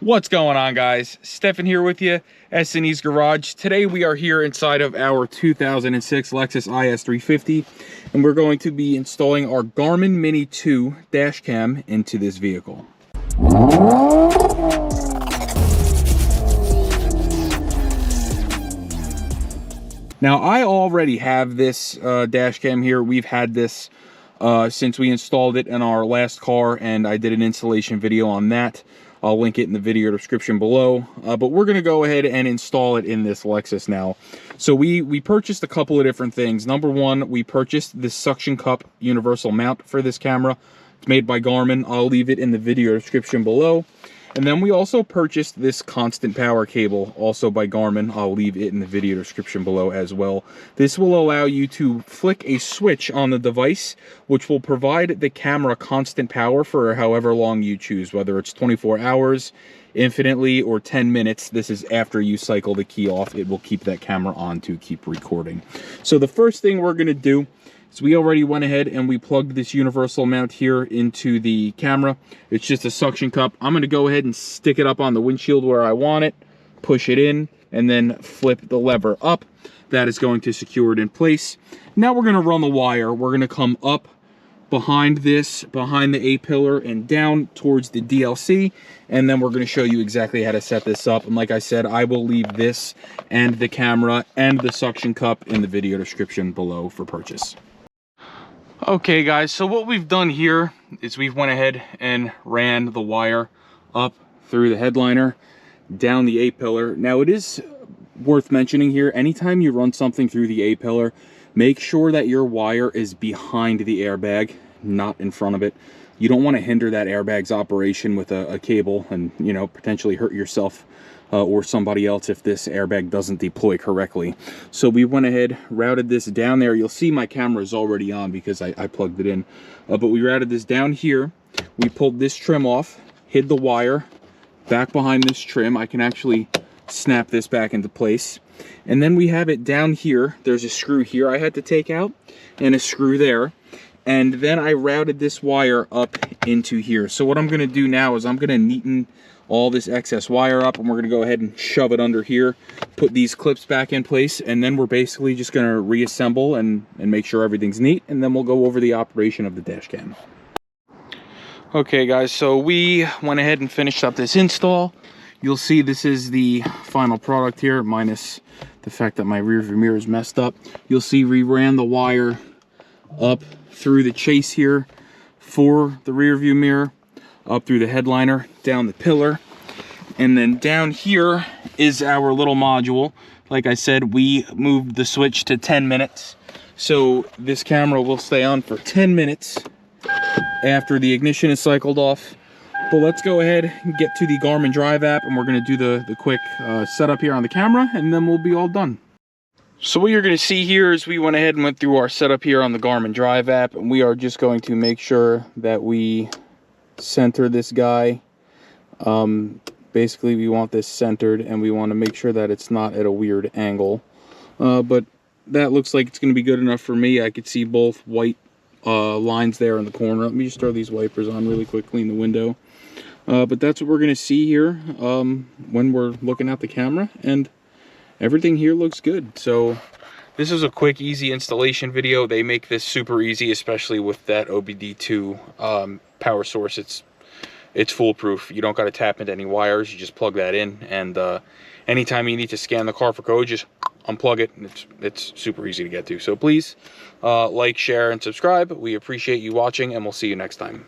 What's going on, guys? Stefan here with you, S&E's Garage. Today we are here inside of our 2006 Lexus IS250, and we're going to be installing our Garmin Mini 2 dash cam into this vehicle. Now, I already have this dash cam here. We've had this since we installed it in our last car, and I did an installation video on that. I'll link it in the video description below, but we're going to go ahead and install it in this Lexus now. So we purchased a couple of different things. Number one, we purchased this suction cup universal mount for this camera. It's made by Garmin. I'll leave it in the video description below. And then we also purchased this constant power cable, also by Garmin. I'll leave it in the video description below as well. This will allow you to flick a switch on the device, which will provide the camera constant power for however long you choose, whether it's 24 hours, infinitely, or 10 minutes. This is after you cycle the key off. It will keep that camera on to keep recording. So the first thing we're going to do, so we already went ahead and we plugged this universal mount here into the camera. It's just a suction cup. I'm going to go ahead and stick it up on the windshield where I want it, push it in, and then flip the lever up. That is going to secure it in place. Now we're going to run the wire. We're going to come up behind this, behind the A-pillar, and down towards the DLC, and then we're going to show you exactly how to set this up. And like I said, I will leave this and the camera and the suction cup in the video description below for purchase. Okay guys, so what we've done here is we've went ahead and ran the wire up through the headliner, down the A-pillar. Now it is worth mentioning here, anytime you run something through the A-pillar, make sure that your wire is behind the airbag, not in front of it. You don't want to hinder that airbag's operation with a cable and, you know, potentially hurt yourself or somebody else if this airbag doesn't deploy correctly. So we went ahead, routed this down there. You'll see my camera is already on because I plugged it in. But we routed this down here. We pulled this trim off, hid the wire back behind this trim. I can actually snap this back into place. And then we have it down here. There's a screw here I had to take out and a screw there. And then I routed this wire up into here. So what I'm going to do now is I'm going to neaten all this excess wire up, and we're going to go ahead and shove it under here, put these clips back in place, and then we're basically just going to reassemble and make sure everything's neat, and then we'll go over the operation of the dash cam. Okay guys, so we went ahead and finished up this install. You'll see this is the final product here, minus the fact that my rear view mirror is messed up. You'll see we ran the wire up through the chase here for the rear view mirror, up through the headliner, down the pillar, and then down here is our little module. Like I said, we moved the switch to 10 minutes, so this camera will stay on for 10 minutes after the ignition is cycled off. But let's go ahead and get to the Garmin Drive app, and we're going to do the quick setup here on the camera, and then we'll be all done. So what you're going to see here is we went ahead and went through our setup here on the Garmin Drive app, and we are just going to make sure that we center this guy. Basically we want this centered, and we want to make sure that it's not at a weird angle, but that looks like it's going to be good enough for me. I could see both white lines there in the corner. Let me just throw these wipers on really quickly in the window, but that's what we're going to see here when we're looking at the camera, and everything here looks good. So this is a quick, easy installation video. They make this super easy, especially with that OBD2 power source. It's foolproof. You don't got to tap into any wires. You just plug that in, and anytime you need to scan the car for code, just unplug it, and it's super easy to get to. So please like, share, and subscribe. We appreciate you watching, and we'll see you next time.